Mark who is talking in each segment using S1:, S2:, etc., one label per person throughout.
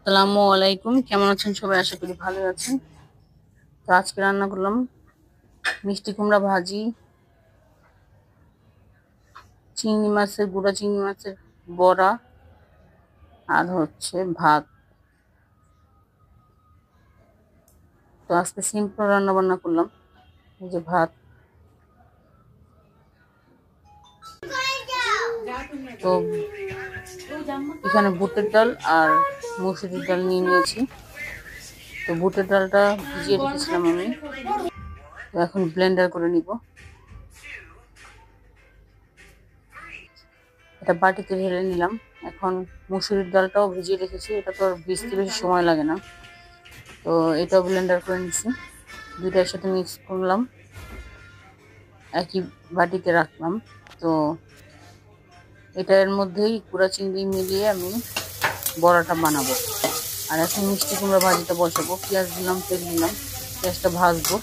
S1: আসসালামু আলাইকুম। কেমন আছেন সবাই? আশা করি ভালো আছেন। তো আজকে রান্না করলাম মিষ্টি কুমড়া ভাজি, গুঁড়া চিংড়ি মাছের বড়া, আর ভাত। তো আজকে সিম্পল রান্না বান্না করলাম। এই যে ভাত। তো এখানে বুটের ডাল আর মসুরির ডাল নিয়ে নিয়েছি। তো বুটের ডালটা ভিজিয়ে রেখেছিলাম আমি। তো এখন ব্লেন্ডার করে নিব। এটা বাটিতে ঢেলে নিলাম। এখন মসুরির ডালটাও ভিজিয়ে রেখেছি, এটা তো আর ভিজতে বেশি সময় লাগে না। তো এটাও ব্লেন্ডার করে নিচ্ছি, দুইটা একসাথে মিক্স করলাম, একই বাটিতে রাখলাম। তো এটার মধ্যেই গুঁড়া চিংড়ি মিলিয়ে আমি বড়াটা বানাবো। আর এখন মিষ্টি কুমড়া ভাজিটা বসাবো। পেঁয়াজ দিলাম, তেল দিলাম, পেঁয়াজটা ভাজবো।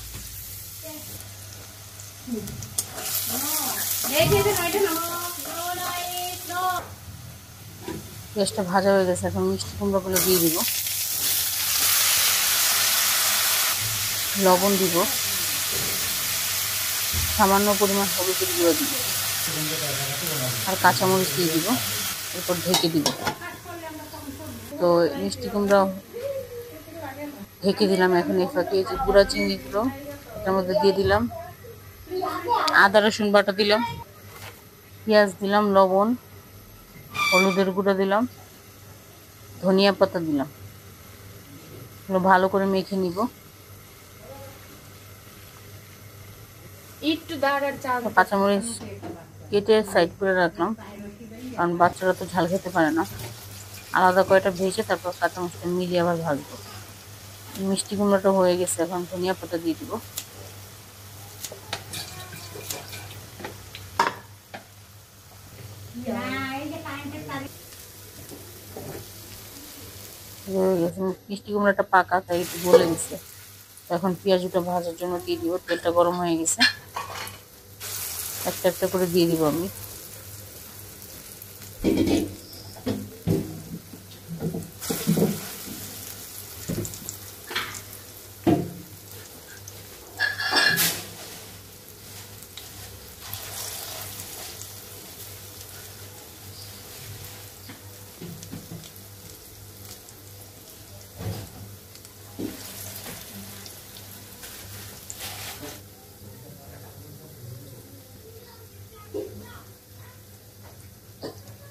S1: পেঁয়াজটা ভাজা হয়ে গেছে, এখন মিষ্টি কুমড়াগুলো দিয়ে দিব, লবণ দিব, সামান্য পরিমাণ হলুদের গুঁড়ো দিব, আর কাঁচামরিচ দিয়ে দিব, এরপর ঢেকে দিব। তো মিষ্টি কুমড়া ঢেকে দিলাম। এখন এই ফাঁকে যে গুঁড়া চিংড়িগুলো এটার মধ্যে দিয়ে দিলাম, আদা রসুন বাটা দিলাম, পেঁয়াজ দিলাম, লবণ, হলুদের গুঁড়ো দিলাম, ধনিয়া পাতা দিলাম। এগুলো ভালো করে মেখে নিব। কাঁচামরিচ কেটে সাইড করে রাখলাম, কারণ বাচ্চারা তো ঝাল খেতে পারে না। আলাদা কয়টা ভেজে তারপর কাঁচামরিচটা মিলিয়ে আবার ভাজবো। মিষ্টি কুমড়াটা হয়ে গেছে, এখন ধনিয়া পাতা দিয়ে দিব। মিষ্টি কুমড়াটা পাকা, তাই একটু গলে গেছে। এখন পেঁয়াজটা ভাজার জন্য দিয়ে দিব। তেলটা গরম হয়ে গেছে, একটা একটা করে দিয়ে দিব আমি।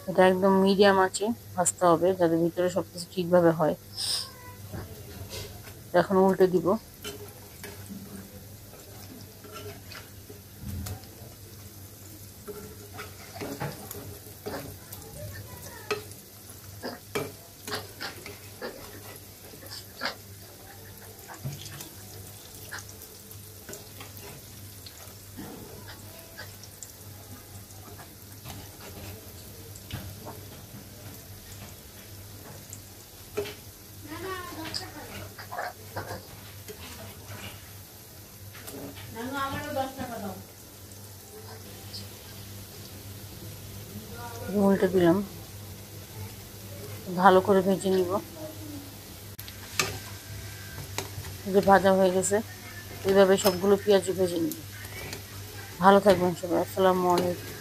S1: এটা একদম মিডিয়াম আঁচে ভাজতে হবে, যাতে ভিতরে সবকিছু ঠিকভাবে হয়। এখন উল্টে দিব। উল্টে দিলাম, ভালো করে ভেজে নিব। যে ভাজা হয়ে গেছে, এইভাবে সবগুলো পেঁয়াজ ভেজে নিব। ভালো থাকবেন সবাই। আসসালামু আলাইকুম।